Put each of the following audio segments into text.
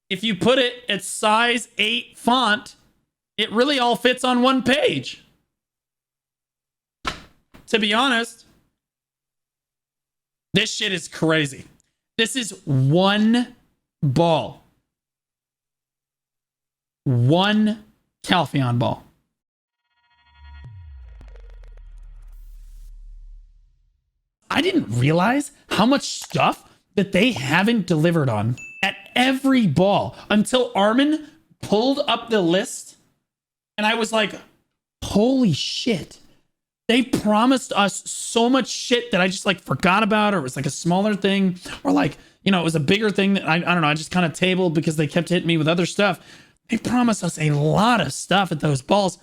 if you put it at size 8 font, it really all fits on one page. To be honest, this shit is crazy. This is one ball. One Calpheon ball. I didn't realize how much stuff that they haven't delivered on at every ball until Armin pulled up the list. And I was like, holy shit. They promised us so much shit that I just like forgot about, or it was like a smaller thing, or like, you know, it was a bigger thing that I don't know. I just kind of tabled because they kept hitting me with other stuff. They promised us a lot of stuff at those balls,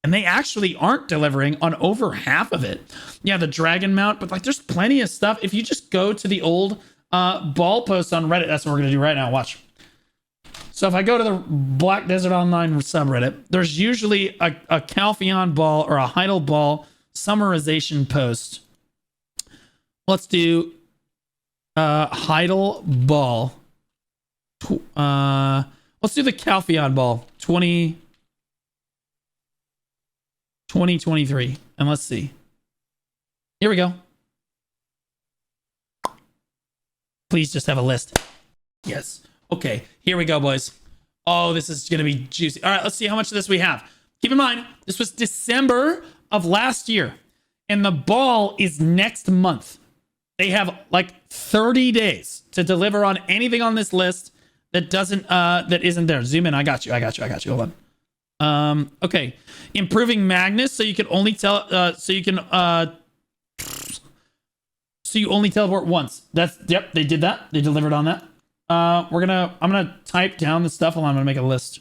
and they actually aren't delivering on over half of it. Yeah, the dragon mount, but like there's plenty of stuff. If you just go to the old ball posts on Reddit, that's what we're going to do right now. Watch. So if I go to the Black Desert Online subreddit, there's usually a Calpheon ball or a Heidel ball summarization post. Let's do Heidel ball. Let's do the Calpheon ball 2023. And let's see. Here we go. Please just have a list. Yes. Okay, here we go, boys. Oh, this is going to be juicy. All right, let's see how much of this we have. Keep in mind, this was December of last year, and the ball is next month. They have like 30 days to deliver on anything on this list that isn't there. Zoom in. I got you. Hold on. Okay. Improving Magnus, so you can only so you only teleport once. Yep, they did that. They delivered on that. I'm gonna type down the stuff. Hold on, I'm gonna make a list.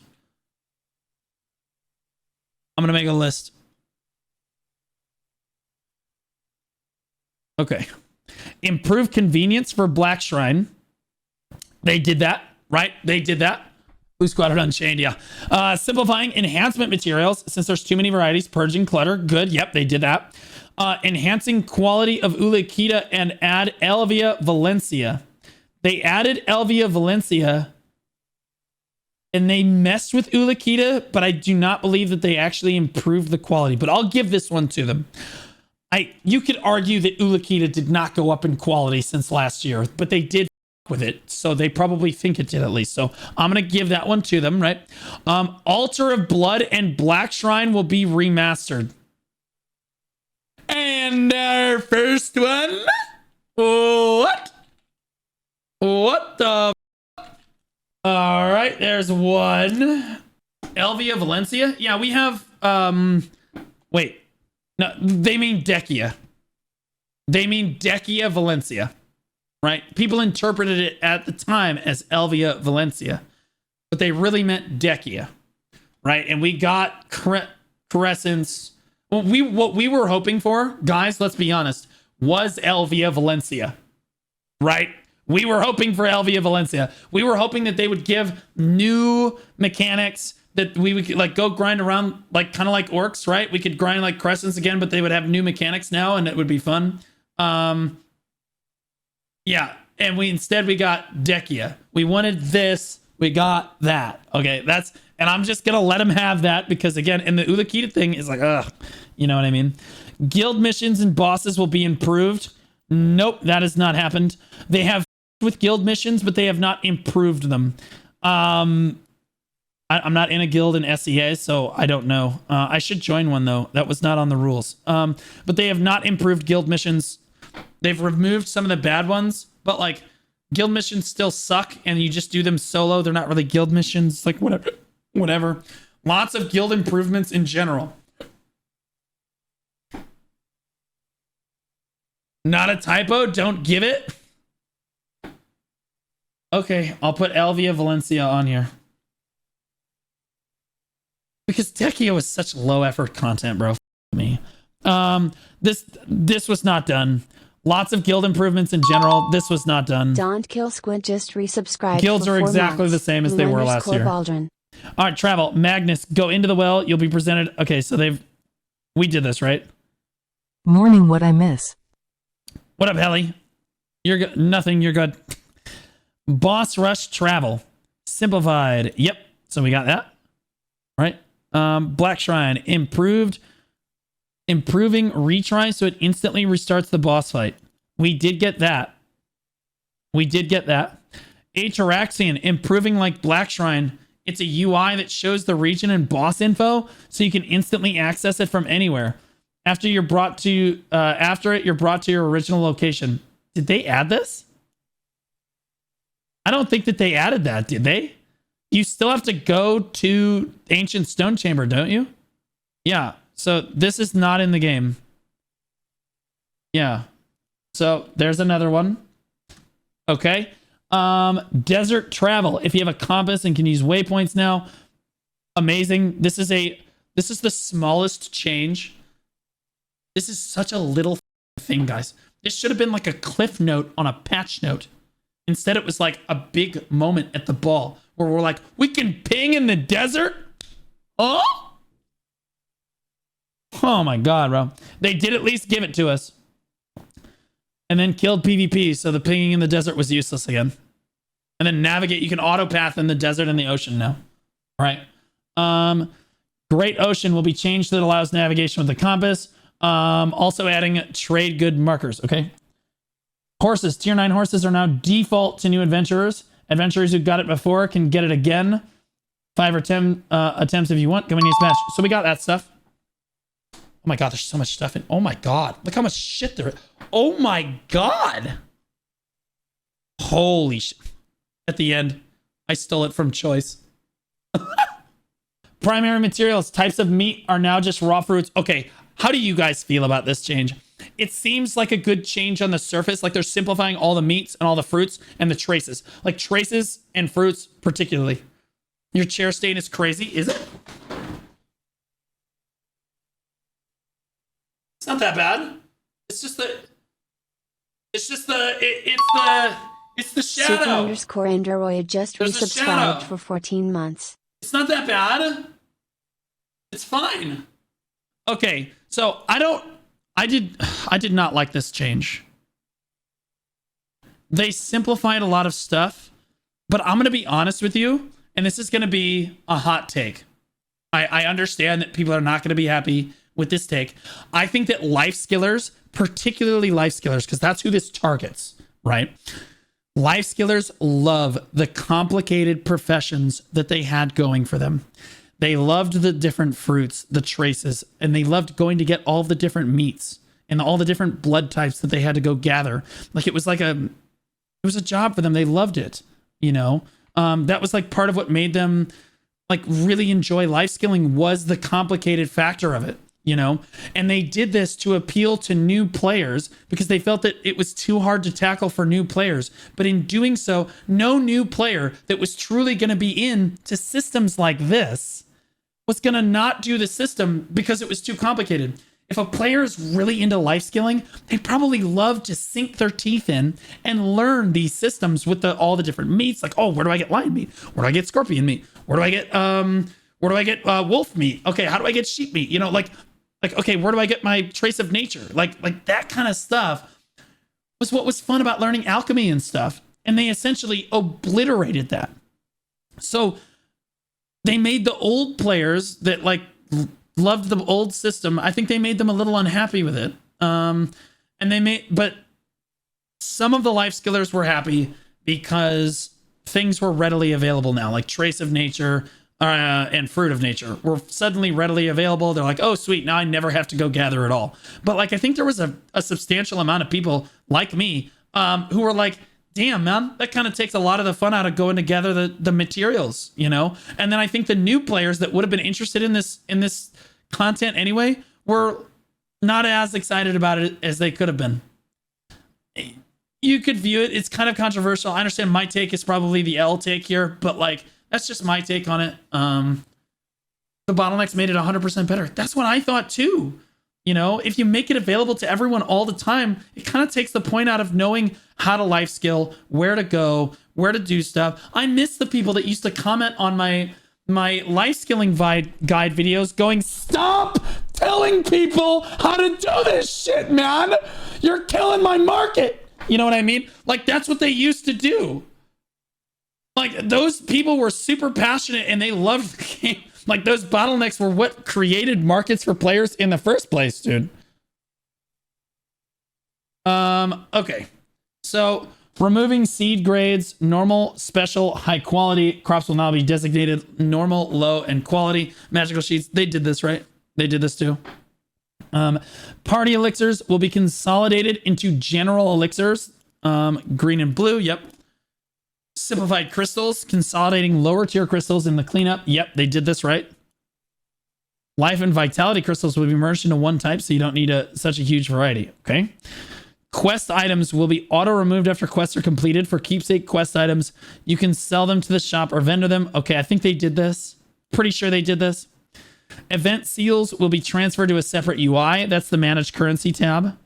Okay. Improve convenience for Black Shrine. They did that, right? They did that. Blue Squadron Unchained, yeah. Simplifying enhancement materials, since there's too many varieties. Purging clutter, good. Yep, they did that. Enhancing quality of Ulikita and add Elvia Valencia. They added Elvia Valencia and they messed with Ulikita, but I do not believe that they actually improved the quality. But I'll give this one to them. You could argue that Ulikita did not go up in quality since last year, but they did with it, so they probably think it did at least. So I'm gonna give that one to them, right? Altar of Blood and Black Shrine will be remastered. And our first one, what the all right, there's one. Elvia Valencia. Yeah, we have wait, no, they mean Decia. Valencia, right? People interpreted it at the time as Elvia Valencia, but they really meant Decia, right? And we got Crescents. What we were hoping for, guys, let's be honest, was Elvia Valencia, right? We were hoping for Elvia Valencia. We were hoping that they would give new mechanics that we would like go grind around, like kind of like orcs, right? We could grind like Crescents again, but they would have new mechanics now, and it would be fun. Yeah, and we got Decia. We wanted this, we got that. Okay, and I'm just gonna let them have that because again, and the Ulikita thing is like, ugh, you know what I mean? Guild missions and bosses will be improved. Nope, that has not happened. They have with guild missions, but they have not improved them. I'm not in a guild in SEA, so I don't know. I should join one though. That was not on the rules. But they have not improved guild missions. They've removed some of the bad ones, but like guild missions still suck and you just do them solo. They're not really guild missions, like whatever. Lots of guild improvements in general. Not a typo, don't give it. Okay, I'll put Elvia Valencia on here. Because Decia was such low effort content, bro. Me. This was not done. Lots of guild improvements in general. This was not done. Don't Kill Squid just resubscribed. Guilds are exactly the same as they were last year. Baldrin. All right, travel. Magnus, go into the well. You'll be presented. Okay, so we did this, right? Morning, what I miss. What up, Helly? You're good. Nothing, you're good. Boss Rush Travel. simplified. Yep. So we got that. Right. Black Shrine improving retry so it instantly restarts the boss fight. We did get that. Ataraxian improving like Black Shrine. It's a UI that shows the region and boss info so you can instantly access it from anywhere. After you're brought to you're brought to your original location. Did they add this? I don't think that they added that, did they? You still have to go to Ancient Stone Chamber, don't you? Yeah. So this is not in the game. Yeah. So there's another one. Okay. Desert travel. If you have a compass and can use waypoints now, amazing. This is the smallest change. This is such a little thing, guys. This should have been like a cliff note on a patch note. Instead, it was like a big moment at the ball where we're like, we can ping in the desert. Oh my God, bro. They did at least give it to us. And then killed PvP, so the pinging in the desert was useless again. And then navigate, you can auto path in the desert and the ocean now. All right. Great Ocean will be changed that allows navigation with the compass. Also adding trade good markers, okay? Horses, tier 9 horses are now default to new adventurers. Adventurers who got it before can get it again. 5 or 10 attempts if you want. Coming in smash. So we got that stuff. Oh my God, there's so much stuff in. Oh my God, look how much shit there is. Oh my God. Holy shit. At the end, I stole it from Choice. Primary materials, types of meat are now just raw fruits. Okay, how do you guys feel about this change? It seems like a good change on the surface. Like they're simplifying all the meats and all the fruits and the traces. Like traces and fruits particularly. Your chair stain is crazy, is it? It's not that bad. It's the shadow. Super_Android just There's a resubscribed shadow. for 14 months. It's not that bad. It's fine. Okay, so I did not like this change. They simplified a lot of stuff, but I'm going to be honest with you, and this is going to be a hot take. I understand that people are not going to be happy with this take. I think that life skillers, particularly life skillers, because that's who this targets, right? Life skillers love the complicated professions that they had going for them. They loved the different fruits, the traces, and they loved going to get all the different meats and all the different blood types that they had to go gather. Like it was a job for them. They loved it, you know? That was like part of what made them like really enjoy life skilling was the complicated factor of it, you know? And they did this to appeal to new players because they felt that it was too hard to tackle for new players. But in doing so, no new player that was truly going to be into systems like this was going to not do the system because it was too complicated. If a player is really into life skilling, they probably love to sink their teeth in and learn these systems with all the different meats. Like, oh, where do I get lion meat? Where do I get scorpion meat? Where do I get wolf meat? Okay, how do I get sheep meat? You know, like okay, where do I get my trace of nature? Like that kind of stuff was what was fun about learning alchemy and stuff. And they essentially obliterated that. So they made the old players that like loved the old system. I think they made them a little unhappy with it. But some of the life skillers were happy because things were readily available now, like trace of nature and fruit of nature were suddenly readily available. They're like, oh, sweet. Now I never have to go gather at all. But like, I think there was a substantial amount of people like me who were like, damn, man, that kind of takes a lot of the fun out of going to gather the materials, you know? And then I think the new players that would have been interested in this content anyway were not as excited about it as they could have been. You could view it. It's kind of controversial. I understand my take is probably the L take here, but like, that's just my take on it. The bottlenecks made it 100% better. That's what I thought too. You know, if you make it available to everyone all the time, it kind of takes the point out of knowing how to life skill, where to go, where to do stuff. I miss the people that used to comment on my life skilling guide videos going, stop telling people how to do this shit, man. You're killing my market. You know what I mean? Like, that's what they used to do. Like, those people were super passionate and they loved the game. Like, those bottlenecks were what created markets for players in the first place, dude. Okay. So, removing seed grades, normal, special, high quality. Crops will now be designated normal, low, and quality. Magical sheets, they did this, right? They did this too. Party elixirs will be consolidated into general elixirs. Green and blue, yep. Simplified crystals, consolidating lower tier crystals in the cleanup. Yep, they did this right. Life and vitality crystals will be merged into one type, so you don't need such a huge variety. Okay. Quest items will be auto removed after quests are completed. For keepsake quest items, you can sell them to the shop or vendor them. Okay, I think they did this. Pretty sure they did this. Event seals will be transferred to a separate UI. That's the manage currency tab.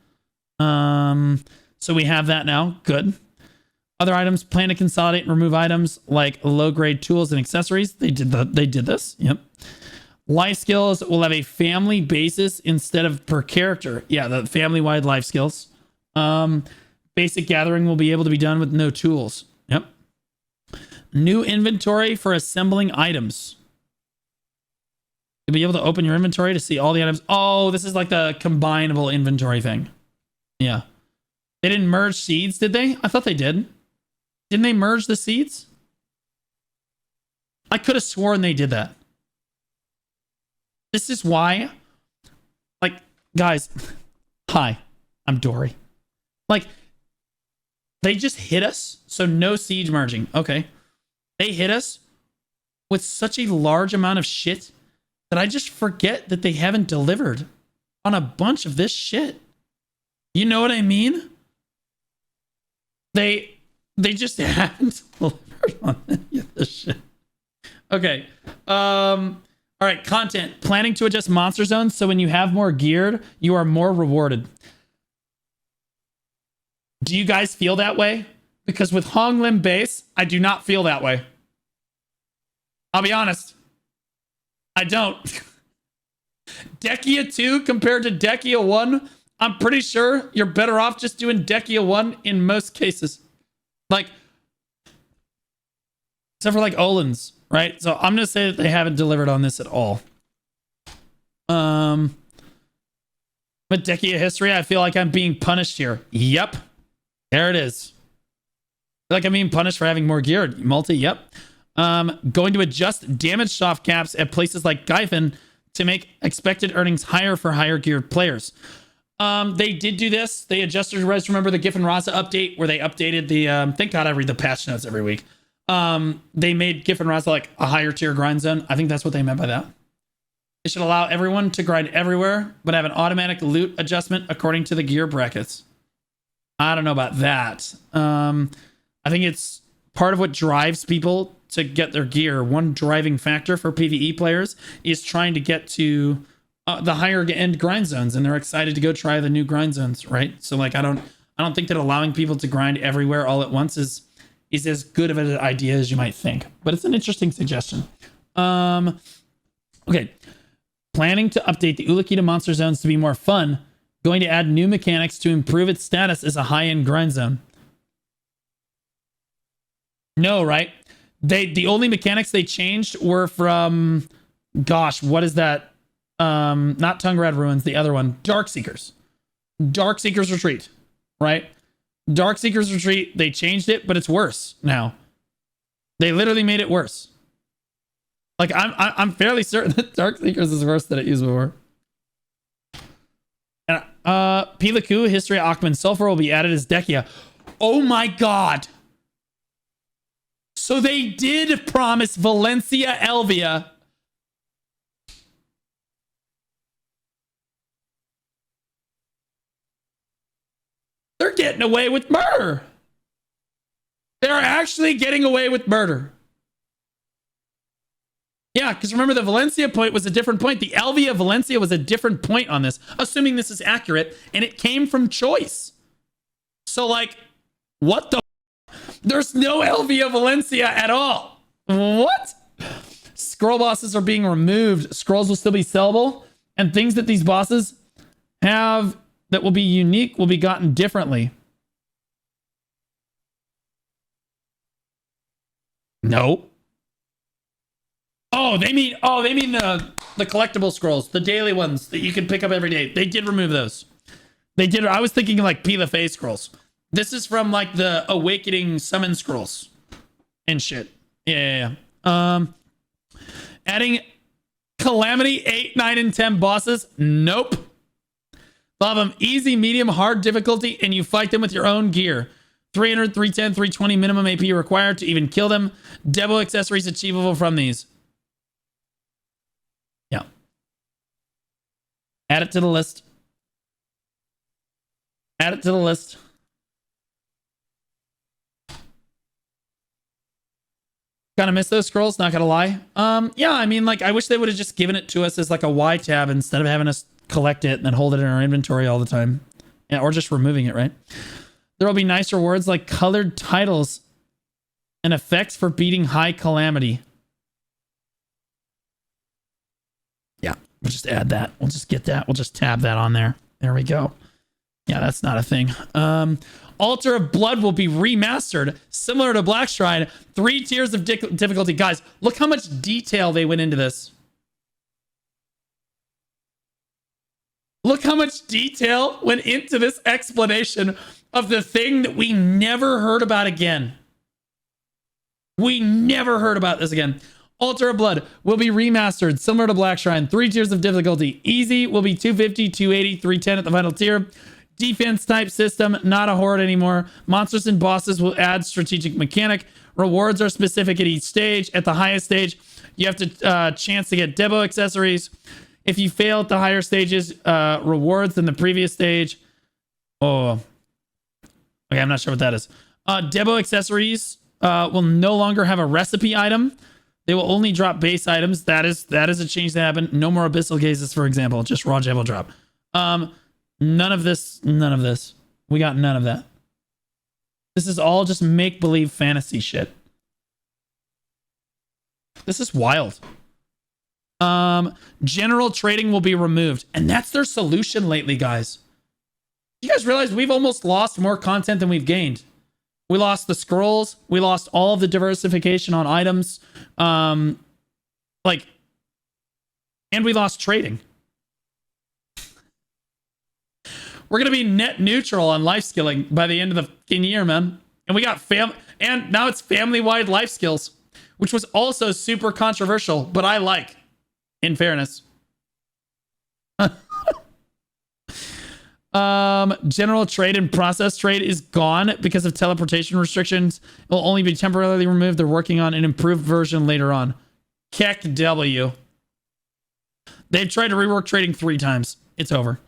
So we have that now. Good. Other items, plan to consolidate and remove items like low-grade tools and accessories. They did this. Yep. Life skills will have a family basis instead of per character. Yeah, the family-wide life skills. Basic gathering will be able to be done with no tools. Yep. New inventory for assembling items. You'll be able to open your inventory to see all the items. Oh, this is like the combinable inventory thing. Yeah. They didn't merge seeds, did they? I thought they did. Didn't they merge the seeds? I could have sworn they did that. This is why, like, guys, hi, I'm Dory. Like, they just hit us, so no siege merging. Okay. They hit us with such a large amount of shit that I just forget that they haven't delivered on a bunch of this shit. You know what I mean? They just haven't delivered on any of this shit. Okay. All right, content. Planning to adjust monster zones so when you have more geared, you are more rewarded. Do you guys feel that way? Because with Hong Lim base, I do not feel that way. I'll be honest. I don't. Dekia 2 compared to Dekia 1, I'm pretty sure you're better off just doing Dekia 1 in most cases. Like, except for like Olin's, right? So I'm going to say that they haven't delivered on this at all. But Dekia history, I feel like I'm being punished here. Yep. There it is. I feel like I'm being punished for having more gear. Multi, yep. Going to adjust damage soft caps at places like Gyphon to make expected earnings higher for higher geared players. They did do this. They adjusted, remember the Giffen Raza update where they updated the, thank God I read the patch notes every week. They made Giffen Raza like a higher tier grind zone. I think that's what they meant by that. They should allow everyone to grind everywhere, but have an automatic loot adjustment according to the gear brackets. I don't know about that. I think it's part of what drives people to get their gear. One driving factor for PvE players is trying to get to the higher end grind zones, and they're excited to go try the new grind zones, right? So like, I don't think that allowing people to grind everywhere all at once is as good of an idea as you might think, but it's an interesting suggestion. Okay. Planning to update the Ulukita monster zones to be more fun. Going to add new mechanics to improve its status as a high-end grind zone. No, right? The only mechanics they changed were from, gosh, what is that? Not Tungrad Ruins, the other one. Darkseekers. Darkseekers Retreat, right? Darkseekers Retreat, they changed it, but it's worse now. They literally made it worse. Like, I'm fairly certain that Darkseekers is worse than it used before. And Pilaku, History of Akhman Sulfur will be added as Dekia. Oh my god. So they did promise Valencia Elvia. They're getting away with murder. They're actually getting away with murder. Yeah, because remember the Valencia point was a different point. The Elvia Valencia was a different point on this, assuming this is accurate, and it came from choice. So like, what the? There's no Elvia Valencia at all. What? Scroll bosses are being removed. Scrolls will still be sellable, and things that these bosses have that will be unique will be gotten differently. No. They mean the collectible scrolls, the daily ones that you can pick up every day. They did remove those. They did. I was thinking like PLFA scrolls. This is from like the Awakening summon scrolls and shit. Yeah. Adding Calamity 8, 9, and 10 bosses. Nope. They'll have them easy, medium, hard difficulty, and you fight them with your own gear. 300, 310, 320 minimum AP required to even kill them. Debo accessories achievable from these. Yeah. Add it to the list. Add it to the list. Kind of miss those scrolls, not gonna lie. Yeah, I mean, like, I wish they would have just given it to us as like a Y tab instead of having us collect it and then hold it in our inventory all the time. Yeah, or just removing it, right? There will be nice rewards like colored titles and effects for beating high calamity. Yeah, we'll just add that. We'll just get that. We'll just tab that on there. There we go. Yeah, that's not a thing. Altar of Blood will be remastered, similar to Black Shrine. 3 tiers of difficulty. Guys, look how much detail they went into this. Look how much detail went into this explanation of the thing that we never heard about again. We never heard about this again. Altar of Blood will be remastered, similar to Black Shrine. 3 tiers of difficulty. Easy will be 250, 280, 310 at the final tier. Defense type system, not a horde anymore. Monsters and bosses will add strategic mechanic. Rewards are specific at each stage. At the highest stage, you have to chance to get Debo accessories. If you fail at the higher stages, rewards than the previous stage. Oh, okay, I'm not sure what that is. Debo accessories will no longer have a recipe item. They will only drop base items. That is a change that happened. No more abyssal gazes, for example. Just raw Debo drop. None of this. We got none of that. This is all just make-believe fantasy shit. This is wild. General trading will be removed. And that's their solution lately, guys. You guys realize we've almost lost more content than we've gained. We lost the scrolls. We lost all of the diversification on items. And we lost trading. We're going to be net neutral on life skilling by the end of the fucking year, man. And we got and now it's family-wide life skills, which was also super controversial, but I like, in fairness. General trade and process trade is gone because of teleportation restrictions. It will only be temporarily removed. They're working on an improved version later on. Keck W. They've tried to rework trading 3 times. It's over.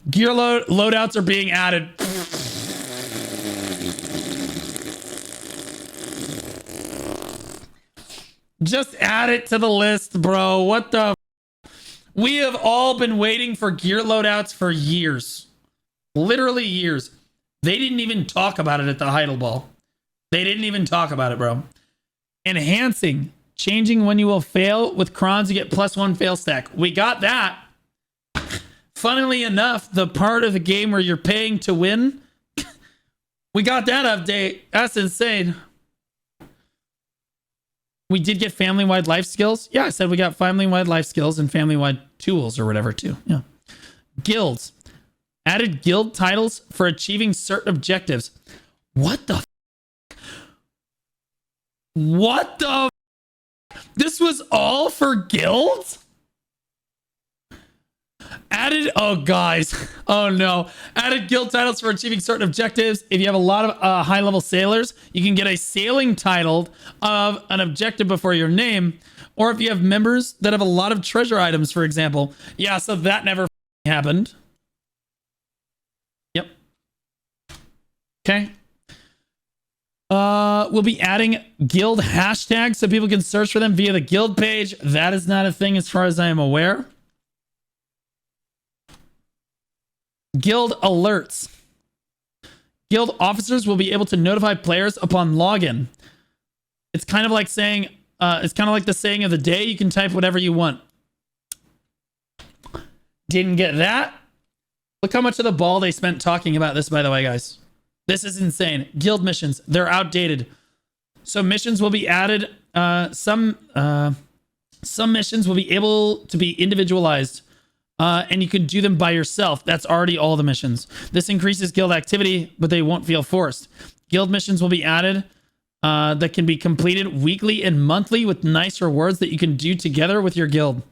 Gear loadouts are being added. Just add it to the list, bro. What the? We have all been waiting for gear loadouts for years. Literally years. They didn't even talk about it at the Heidel Ball. They didn't even talk about it, bro. Enhancing. Changing when you will fail. With crons, you get +1 fail stack. We got that. Funnily enough, the part of the game where you're paying to win, we got that update. That's insane. We did get family-wide life skills. Yeah, I said we got family-wide life skills and family-wide tools or whatever too. Yeah. Guilds. Added guild titles for achieving certain objectives. What the? What the? This was all for guilds? Added, oh guys, oh no. Added guild titles for achieving certain objectives. If you have a lot of high-level sailors, you can get a sailing title of an objective before your name. Or if you have members that have a lot of treasure items, for example. Yeah, so that never happened. Yep. Okay. We'll be adding guild hashtags so people can search for them via the guild page. That is not a thing as far as I am aware. Guild alerts. Guild officers will be able to notify players upon login. It's kind of like saying, it's kind of like the saying of the day. You can type whatever you want. Didn't get that. Look how much of the ball they spent talking about this, by the way, guys. This is insane. Guild missions, they're outdated. So missions will be added. Some missions will be able to be individualized, and you can do them by yourself. That's already all the missions. This increases guild activity, but they won't feel forced. Guild missions will be added that can be completed weekly and monthly with nice rewards that you can do together with your guild.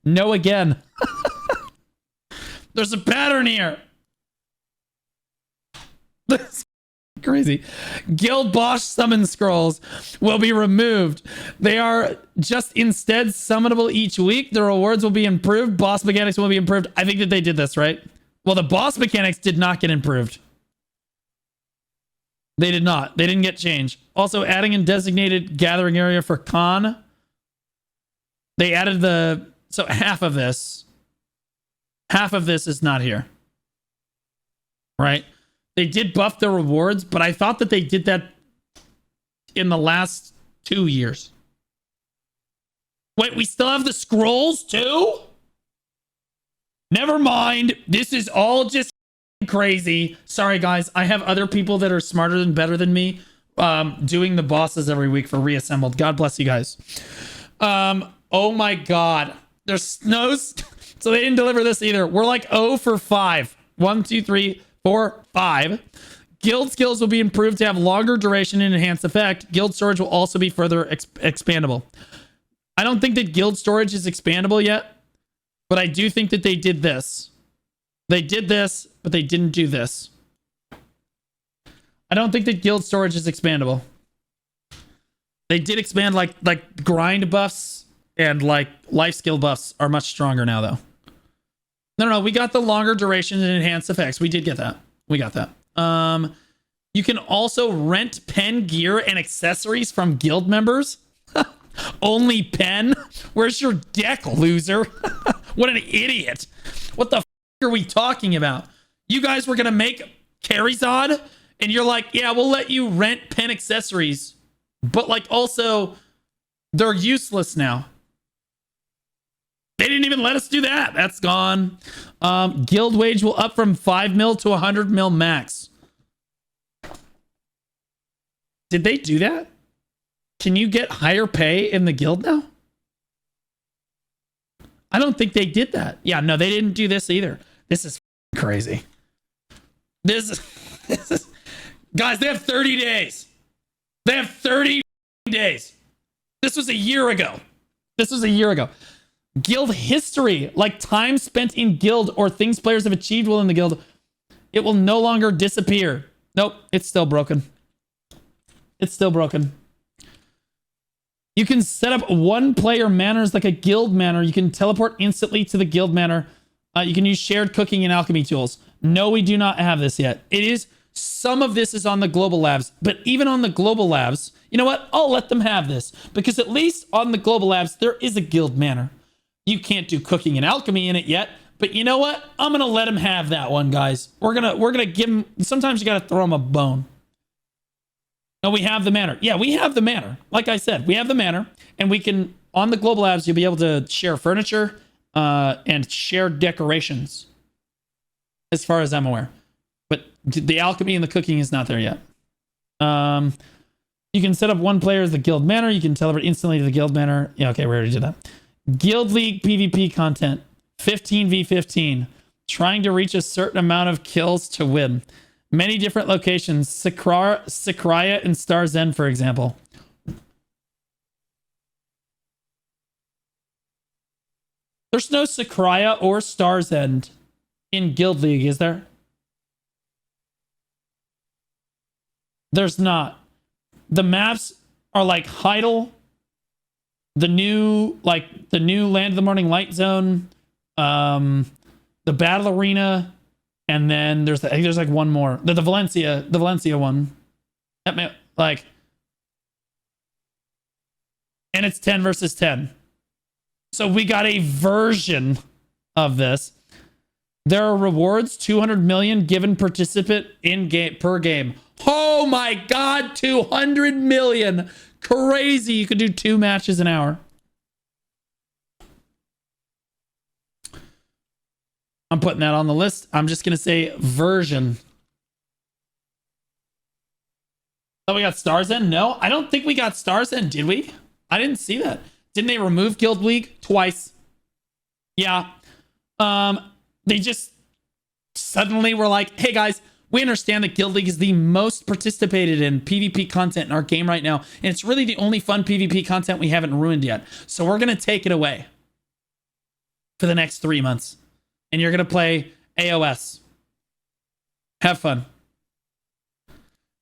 No again. There's a pattern here. That's crazy. Guild boss summon scrolls will be removed. They are just instead summonable each week. The rewards will be improved. Boss mechanics will be improved. I think that they did this, right? Well, the boss mechanics did not get improved. They did not. They didn't get changed. Also, adding in designated gathering area for con. They added the... So half of this is not here. Right? They did buff the rewards, but I thought that they did that in the last 2 years. Wait, we still have the scrolls too? Never mind. This is all just crazy. Sorry, guys. I have other people that are smarter and better than me doing the bosses every week for Reassembled. God bless you guys. Oh my God. There's no... So they didn't deliver this either. We're like 0 for 5. 1, 2, 3, 4, 5. Guild skills will be improved to have longer duration and enhanced effect. Guild storage will also be further expandable. I don't think that guild storage is expandable yet, but I do think that they did this. They did this, but they didn't do this. I don't think that guild storage is expandable. They did expand like grind buffs and like life skill buffs are much stronger now though. No, we got the longer duration and enhanced effects. We did get that. We got that. You can also rent pen gear and accessories from guild members. Only pen? Where's your deck, loser? What an idiot. What the are we talking about? You guys were going to make Charizard and you're like, yeah, we'll let you rent pen accessories. But like also, they're useless now. They didn't even let us do that. That's gone. Guild wage will up from 5 mil to 100 mil max. Did they do that? Can you get higher pay in the guild now? I don't think they did that. Yeah, no, they didn't do this either. This is crazy. This is... Guys, they have 30 days. They have 30 days. This was a year ago. Guild history, like time spent in guild or things players have achieved while in the guild, it will no longer disappear. Nope, it's still broken. You can set up one player manners like a guild manor. You can teleport instantly to the guild manor. You can use shared cooking and alchemy tools. No, we do not have this yet. Some of this is on the global labs, but even on the global labs, you know what? I'll let them have this because at least on the global labs, there is a guild manor. You can't do cooking and alchemy in it yet, but you know what? I'm going to let them have that one, guys. We're going to give them, sometimes you got to throw them a bone. No, we have the manor. Yeah, we have the manor. Like I said, we have the manor and we can, on the global labs, you'll be able to share furniture and share decorations as far as I'm aware. But the alchemy and the cooking is not there yet. You can set up one player as the guild manor. You can teleport instantly to the guild manor. Yeah, okay, we already did that. Guild League PvP content. 15v15. Trying to reach a certain amount of kills to win. Many different locations. Sakraya and Star's End, for example. There's no Sakraya or Star's End in Guild League, is there? There's not. The maps are like Heidel, the new Land of the Morning Light Zone, the Battle Arena, and then there's like one more. The Valencia one. That may, like, and it's 10 versus 10. So we got a version of this. There are rewards, 200 million given participant in game per game. Oh my God, 200 million. Crazy. You could do 2 matches an hour. I'm putting that on the list. I'm just going to say version. Oh, we got Stars End? No, I don't think we got Stars End, did we? I didn't see that. Didn't they remove Guild League twice? Yeah. They just suddenly were like, hey guys, we understand that Guild League is the most participated in PvP content in our game right now, and it's really the only fun PvP content we haven't ruined yet. So we're going to take it away for the next 3 months. And you're going to play AOS. Have fun.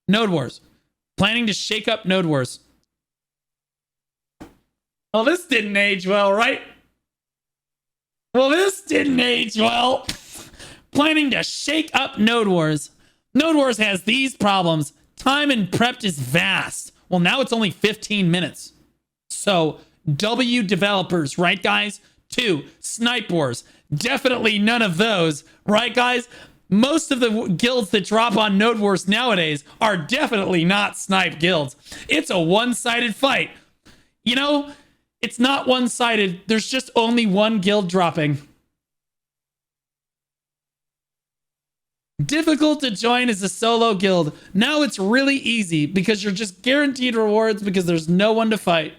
Node Wars. Planning to shake up Node Wars. Well, this didn't age well, right? Well, this didn't age well. Planning to shake up Node Wars. Node Wars has these problems. Time and prep is vast. Well, now it's only 15 minutes. So, W developers, right, guys? 2, Snipe Wars. Definitely none of those, right, guys? Most of the guilds that drop on Node Wars nowadays are definitely not Snipe guilds. It's a one-sided fight. You know, it's not one-sided. There's just only one guild dropping. Difficult to join as a solo guild. Now it's really easy because you're just guaranteed rewards because there's no one to fight.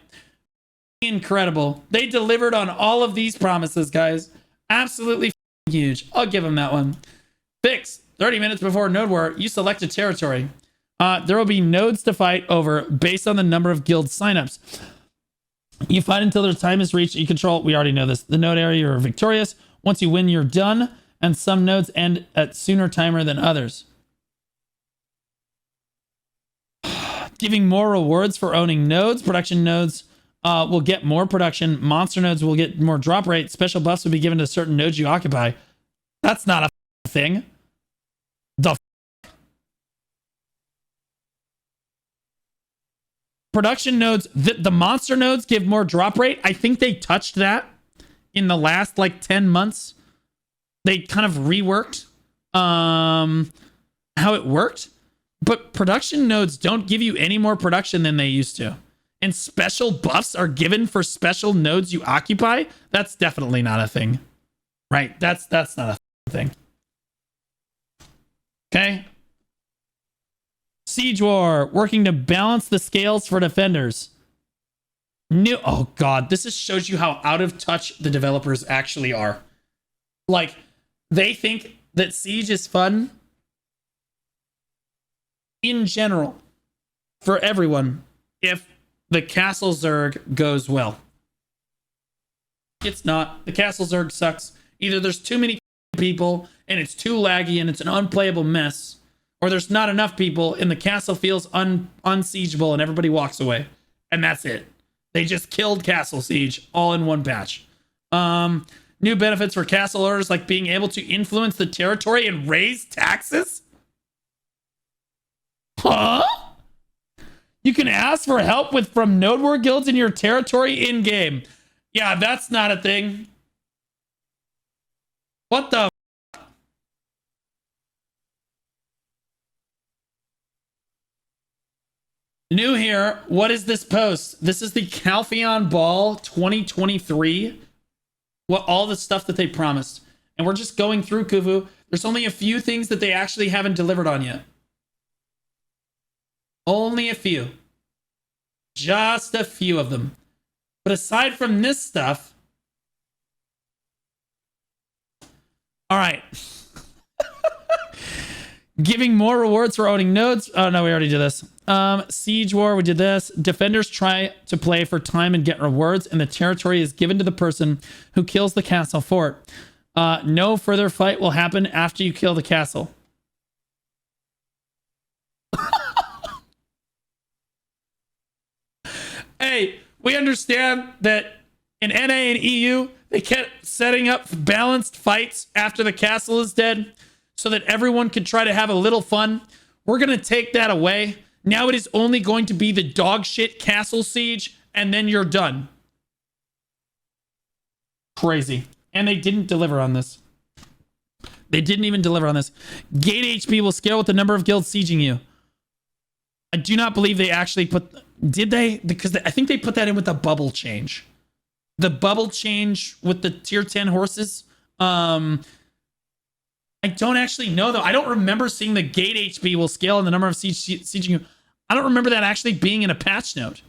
Incredible. They delivered on all of these promises, guys. Absolutely huge. I'll give them that one. Fix. 30 minutes before Node War, you select a territory. There will be nodes to fight over based on the number of guild signups. You fight until their time is reached. You control, we already know this, the node area, you're victorious. Once you win, you're done. And some nodes end at sooner timer than others. Giving more rewards for owning nodes. Production nodes will get more production. Monster nodes will get more drop rate. Special buffs will be given to certain nodes you occupy. That's not a thing. Production nodes, the monster nodes give more drop rate. I think they touched that in the last like 10 months. They kind of reworked how it worked, but production nodes don't give you any more production than they used to. And special buffs are given for special nodes you occupy. That's definitely not a thing, right? That's not a thing. Okay. Siege War, working to balance the scales for defenders. New, oh god, this just shows you how out of touch the developers actually are. Like, they think that Siege is fun in general for everyone if the Castle Zerg goes well. It's not. The Castle Zerg sucks. Either there's too many people and it's too laggy and it's an unplayable mess, or there's not enough people and the castle feels unsiegeable and everybody walks away. And that's it. They just killed Castle Siege all in one patch. New benefits for castle owners, like being able to influence the territory and raise taxes? Huh? You can ask for help from Node War guilds in your territory in-game. Yeah, that's not a thing. What the f***? New here. What is this post? This is the Calpheon Ball 2023. What all the stuff that they promised. And we're just going through, Kuvu. There's only a few things that they actually haven't delivered on yet. Only a few. Just a few of them. But aside from this stuff... Alright. Giving more rewards for owning nodes. Oh, no, we already did this. Siege War, we did this. Defenders try to play for time and get rewards, and the territory is given to the person who kills the castle fort. No further fight will happen after you kill the castle. Hey, we understand that in NA and EU, they kept setting up balanced fights after the castle is dead so that everyone could try to have a little fun. We're going to take that away. Now it is only going to be the dog shit castle siege, and then you're done. Crazy. And they didn't deliver on this. They didn't even deliver on this. Gate HP will scale with the number of guilds sieging you. I do not believe they actually put... Did they? Because I think they put that in with the bubble change. The bubble change with the tier 10 horses. I don't actually know, though. I don't remember seeing the gate HP will scale and the number of sieging you. I don't remember that actually being in a patch note.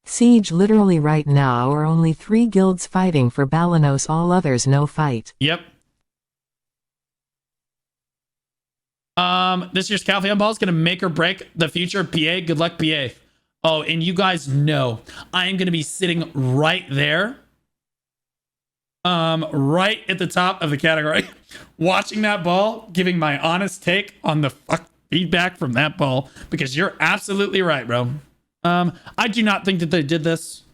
Siege literally right now are only 3 guilds fighting for Balanos, all others no fight. Yep. This year's Calpheon Ball is going to make or break the future of PA. Good luck, PA. Oh, and you guys know I am going to be sitting right there. Right at the top of the category, watching that ball, giving my honest take on the feedback from that ball, because you're absolutely right, bro. I do not think that they did this.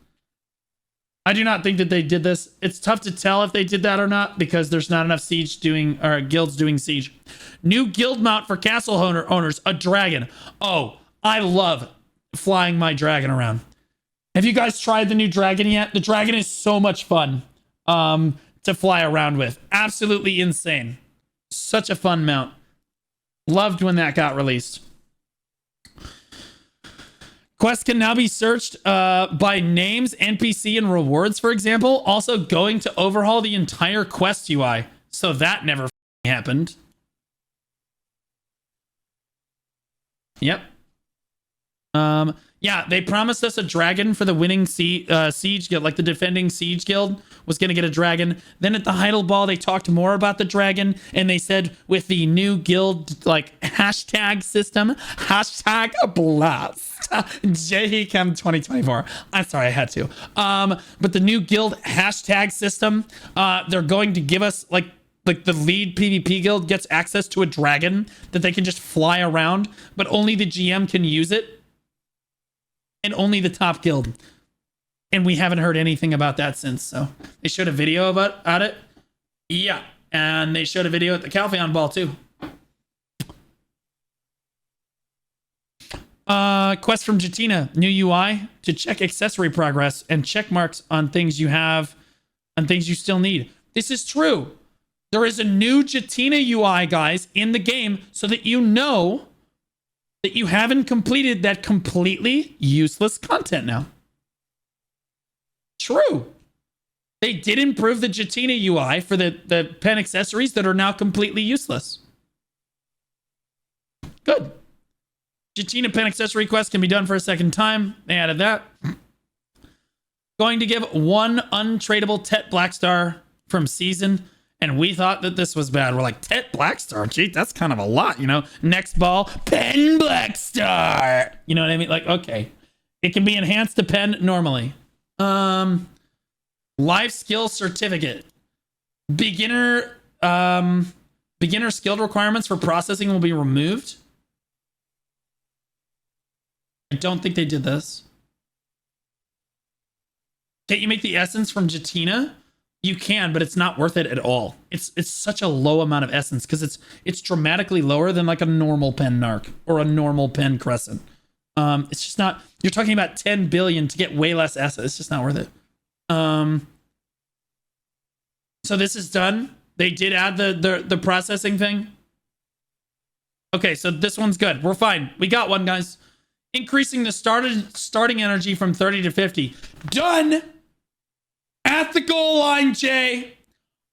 It's tough to tell if they did that or not because there's not enough guilds doing siege. New guild mount for castle owners, a dragon. Oh, I love flying my dragon around. Have you guys tried the new dragon yet? The dragon is so much fun to fly around with. Absolutely insane. Such a fun mount. Loved when that got released. Quests can now be searched by names, NPC, and rewards, for example. Also going to overhaul the entire quest UI. So that never happened. Yep. Yeah, they promised us a dragon for the winning siege guild, like the defending siege guild was going to get a dragon. Then at the Heidel Ball, they talked more about the dragon, and they said with the new guild like hashtag system, hashtag blast, JHCAM 2024. I'm sorry, I had to. But the new guild hashtag system, they're going to give us like the lead PvP guild gets access to a dragon that they can just fly around, but only the GM can use it. And only the top guild. And we haven't heard anything about that since. So they showed a video about it. Yeah. And they showed a video at the Calpheon Ball too. Quest from Jatina. New UI to check accessory progress and check marks on things you have and things you still need. This is true. There is a new Jatina UI, guys, in the game so that you know that you haven't completed that completely useless content now. True. They did improve the Jatina UI for the pen accessories that are now completely useless. Good. Jatina pen accessory quest can be done for a second time. They added that. Going to give 1 untradeable Tet Blackstar from season. And we thought that this was bad. We're like, Tet Blackstar? Gee, that's kind of a lot, you know? Next ball, Pen Blackstar. You know what I mean? Like, okay. It can be enhanced to pen normally. Life skill certificate. Beginner skilled requirements for processing will be removed. I don't think they did this. Can't you make the essence from Jatina? You can, but it's not worth it at all. It's such a low amount of essence because it's dramatically lower than like a normal pen narc or a normal pen crescent. It's just not. You're talking about 10 billion to get way less essence. It's just not worth it. So this is done. They did add the processing thing. Okay, so this one's good. We're fine. We got one, guys. Increasing the starting energy from 30 to 50. Done. At the goal line, Jay.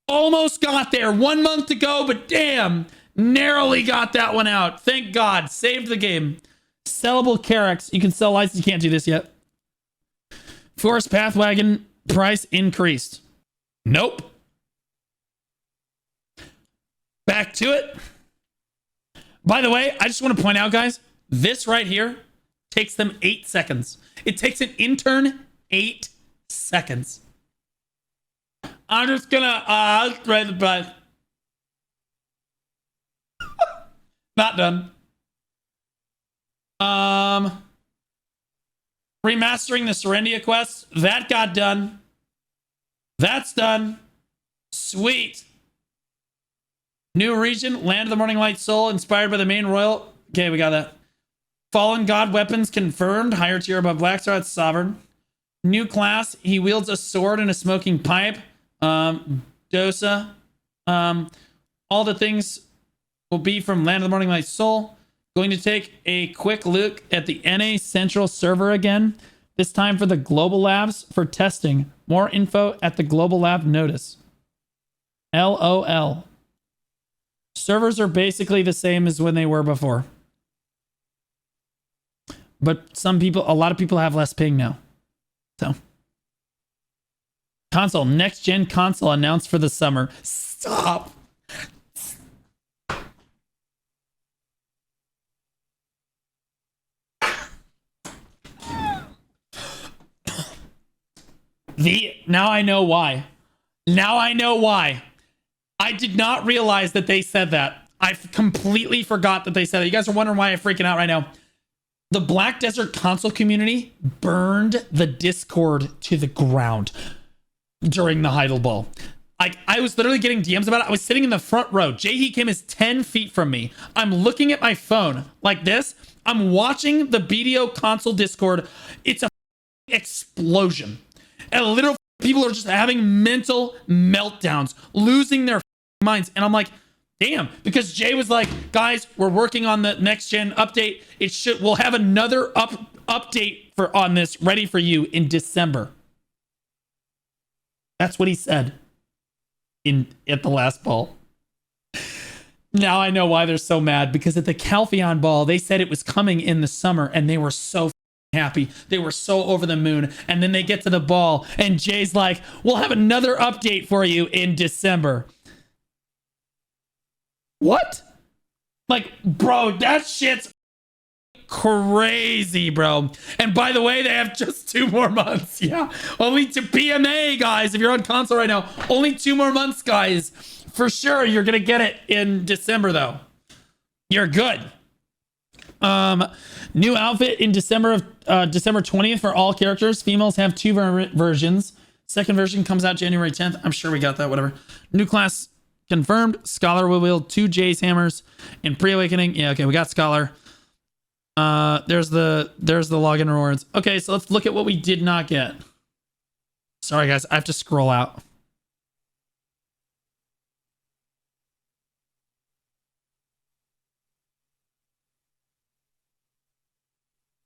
Almost got there. 1 month to go, but damn, narrowly got that one out. Thank God. Saved the game. Sellable Carex. You can sell lights. You can't do this yet. Forest Path Wagon price increased. Nope. Back to it. By the way, I just want to point out, guys, this right here takes them 8 seconds. It takes an intern 8 seconds. I'm just gonna spread the price. Not done. Remastering the Serendia quest. That got done. That's done. Sweet. New region. Land of the Morning Light Soul. Inspired by the main royal. Okay, we got that. Fallen God weapons confirmed. Higher tier above Blackstar. It's Sovereign. New class. He wields a sword and a smoking pipe. Dosa. All the things will be from Land of the Morning Light Soul. Going to take a quick look at the NA Central server again. This time for the Global Labs for testing. More info at the Global Lab notice. LOL. Servers are basically the same as when they were before. But a lot of people have less ping now. So. Console, next gen console announced for the summer. Stop. Now I know why. Now I know why. I did not realize that they said that. I completely forgot that they said that. You guys are wondering why I'm freaking out right now. The Black Desert console community burned the Discord to the ground during the Heidel Ball. Like, I was literally getting DMs about it. I was sitting in the front row. Jae Kim is 10 feet from me. I'm looking at my phone like this. I'm watching the BDO console Discord. It's a explosion. And literal people are just having mental meltdowns, losing their minds. And I'm like, damn, because Jay was like, guys, we're working on the next gen update. We'll have another update on this ready for you in December. That's what he said at the last ball. Now I know why they're so mad, because at the Calpheon ball, they said it was coming in the summer and they were so happy. They were so over the moon. And then they get to the ball and Jay's like, we'll have another update for you in December. What? Like, bro, that shit's crazy, bro. And by the way, they have just 2 more months. Yeah. Only to PMA, guys. If you're on console right now, only 2 more months, guys. For sure, you're going to get it in December, though. You're good. New outfit in December 20th for all characters. Females have 2 versions. Second version comes out January 10th. I'm sure we got that, whatever. New class confirmed. Scholar will wield 2 Jay's hammers in pre-awakening. Yeah, okay, we got Scholar. There's the login rewards. Okay, so let's look at what we did not get. Sorry, guys, I have to scroll out.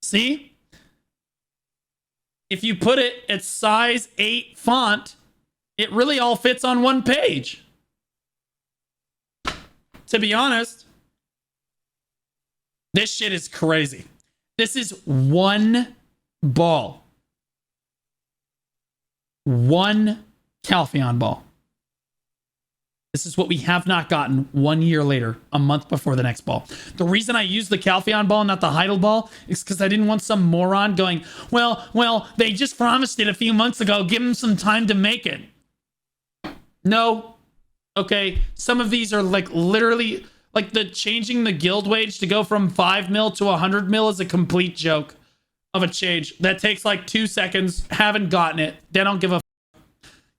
See? If you put it at size 8 font, it really all fits on one page. To be honest, this shit is crazy. This is one ball. One Calpheon ball. This is what we have not gotten 1 year later, a month before the next ball. The reason I used the Calpheon ball, not the Heidel ball, is because I didn't want some moron going, well, they just promised it a few months ago. Give them some time to make it. No. Okay, some of these are like literally, like the changing the guild wage to go from 5 mil to 100 mil is a complete joke of a change. That takes like 2 seconds. Haven't gotten it. They don't give a.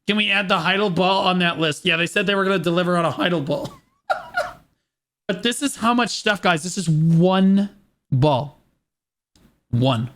Can we add the Heidel ball on that list? Yeah, they said they were going to deliver on a Heidel ball. But this is how much stuff, guys. This is one ball. One.